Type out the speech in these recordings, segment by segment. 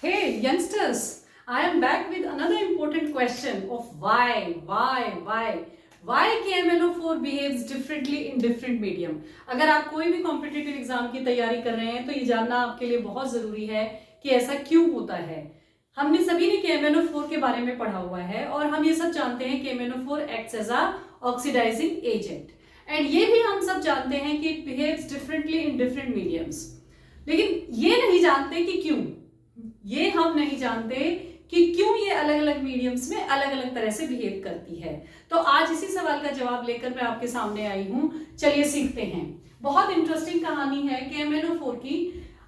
Hey youngsters, I am back with another important question of why KMNO4 behaves differently in different medium. अगर आप कोई भी competitive exam की तैयारी कर रहे हैं तो ये जानना आपके लिए बहुत जरूरी है कि ऐसा क्यों होता है। हमने सभी ने KMNO4 के बारे में पढ़ा हुआ है और हम ये सब जानते हैं KMNO4 acts as a oxidizing agent and ये भी हम सब जानते हैं कि it behaves differently in different mediums. लेकिन ये नहीं जानते कि क्यों, ये हम नहीं जानते कि क्यों ये अलग अलग मीडियम्स में अलग अलग तरह से बिहेव करती है। तो आज इसी सवाल का जवाब लेकर मैं आपके सामने आई हूं। चलिए सीखते हैं। बहुत इंटरेस्टिंग कहानी है KMNO4 की।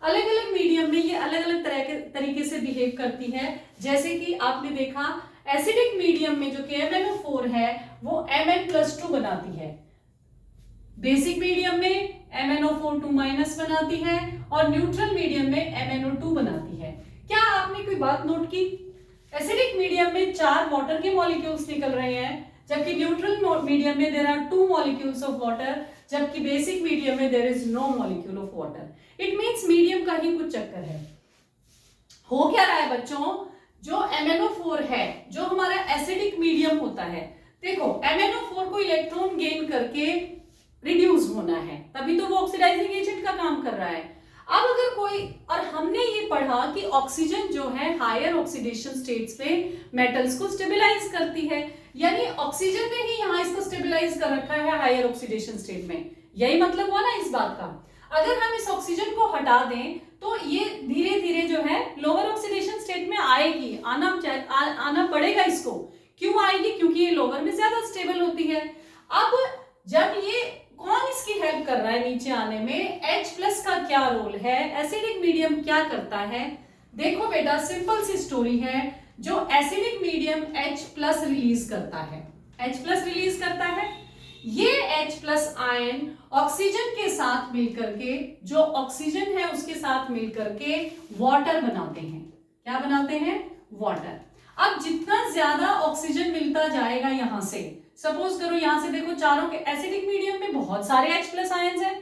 अलग अलग मीडियम में ये अलग अलग तरह के तरीके से बिहेव करती है। जैसे कि आपने देखा एसिडिक मीडियम में जो KMNO4 है वो Mn+2 बनाती है, बेसिक मीडियम में MnO4 2- बनाती है और न्यूट्रल मीडियम में MnO2 बनाती है। क्या आपने कोई बात नोट की? एसिडिक मीडियम में 4 वाटर के मॉलिक्यूल्स निकल रहे हैं, जबकि न्यूट्रल मीडियम में there are 2 molecules of water, जबकि बेसिक मीडियम में there is no molecule of water. It means medium का ही कुछ चक्कर है। हो क्या रहा है बच्चों, जो MnO4 है जो हमारा एसिडिक मीडियम होता है, देखो MnO4 को इलेक्ट्रॉन गेन करके रिड्यूस होना है, तभी तो वो ऑक्सीडाइजिंग एजेंट का काम कर रहा है। अब अगर कोई, और हमने ये पढ़ा कि ऑक्सीजन जो है हायर ऑक्सीडेशन स्टेट्स पे मेटल्स को स्टेबलाइज करती है, यानी ऑक्सीजन ने ही यहाँ इसको स्टेबलाइज कर रखा है हायर ऑक्सीडेशन स्टेट में। यही मतलब हुआ ना इस बात का। अगर हम इस ऑक्सीजन को हटा दें तो ये धीरे धीरे जो है लोअर ऑक्सीडेशन स्टेट में आएगी, आना पड़ेगा इसको। क्यों आएगी? क्योंकि ये लोअर में ज्यादा स्टेबल होती है। अब जब ये कौन इसकी हेल्प कर रहा है नीचे आने में? H+ का क्या रोल है? एसिडिक मीडियम क्या करता है? देखो बेटा, सिंपल सी स्टोरी है। जो एसिडिक मीडियम H+ रिलीज करता है, H+ रिलीज करता है, ये H+ आयन ऑक्सीजन के साथ मिलकर के, जो ऑक्सीजन है उसके साथ मिलकर के वाटर बनाते हैं। क्या बनाते हैं? वाटर। अब जितना ज्यादा ऑक्सीजन मिलता जाएगा यहां से, सपोज करो यहां से देखो चारों के एसिडिक मीडियम में बहुत सारे H+ आयंस हैं,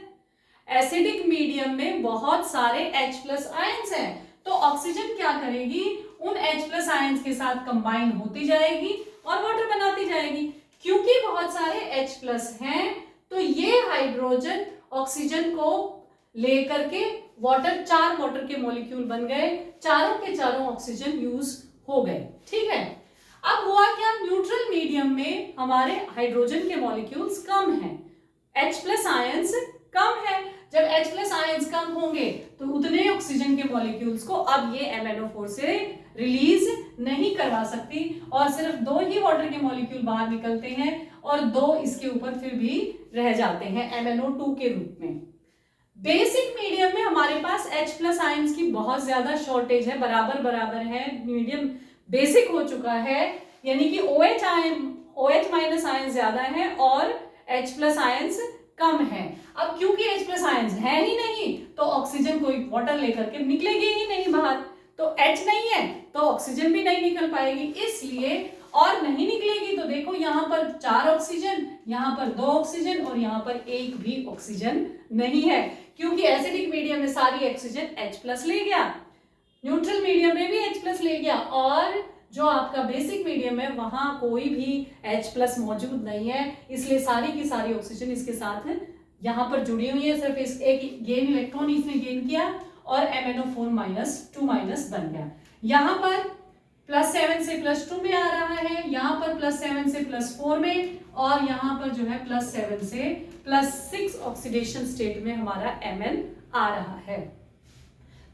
एसिडिक मीडियम में बहुत सारे H+ आयंस हैं, तो ऑक्सीजन क्या करेगी? उन H+ आयंस के साथ कंबाइन होती जाएगी और वाटर बनाती जाएगी। क्योंकि बहुत सारे H+ हैं तो ये हाइड्रोजन ऑक्सीजन को लेकर के वाटर, 4 वाटर के मॉलिक्यूल बन गए, चारों के चारों ऑक्सीजन यूज हो गए। ठीक है। अब हुआ क्या? न्यूट्रल मीडियम में हमारे हाइड्रोजन के मॉलिक्यूल्स कम हैं, H+ आयंस कम है। जब H+ आयंस कम होंगे तो उतने ऑक्सीजन के मॉलिक्यूल्स को अब ये MnO4 से रिलीज नहीं करवा सकती और सिर्फ 2 ही वाटर के मॉलिक्यूल बाहर निकलते हैं और 2 इसके ऊपर फिर भी रह जाते हैं MnO2 के रूप में। बेसिक मीडियम में हमारे पास H+ आयंस की बहुत ज्यादा शॉर्टेज है, बराबर है, मीडियम बेसिक हो चुका है, यानी कि OH आयन ज्यादा है और H+ आयंस कम है। अब क्योंकि H+ आयंस है ही नहीं तो ऑक्सीजन कोई वाटर लेकर के निकलेगी ही नहीं बाहर, तो H नहीं है तो ऑक्सीजन भी नहीं निकल पाएगी, इसलिए और नहीं निकलेगी तो देखो यहाँ पर 4 ऑक्सीजन, यहाँ पर 2 ऑक्सीजन और यहाँ पर एक भी ऑक्सीजन नहीं है, क्योंकि एसिडिक मीडियम में सारी ऑक्सीजन H+ ले गया, न्यूट्रल मीडियम में भी H+ ले गया और जो आपका बेसिक मीडियम है वहां कोई भी H+ मौजूद नहीं है, इसलिए सारी की सारी ऑक्सीजन इसके साथ यहां पर जुड़ी हुई है। सिर्फ इस एक गेन इलेक्ट्रॉन इसने गेन किया और MnO4 2- बन गया। यहाँ पर +7 से +2 में आ रहा है, यहाँ पर +7 से +4 में, और यहाँ पर जो है +7 से +6 ऑक्सीडेशन स्टेट में हमारा Mn आ रहा है।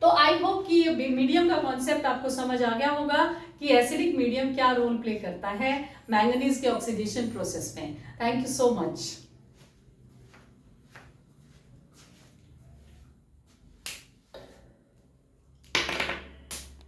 तो आई होप कि ये मीडियम का कॉन्सेप्ट आपको समझ आ गया होगा कि एसिडिक मीडियम क्या रोल प्ले करता है मैंगनीज के ऑक्सीडेशन प्रोसेस में। Thank you so much.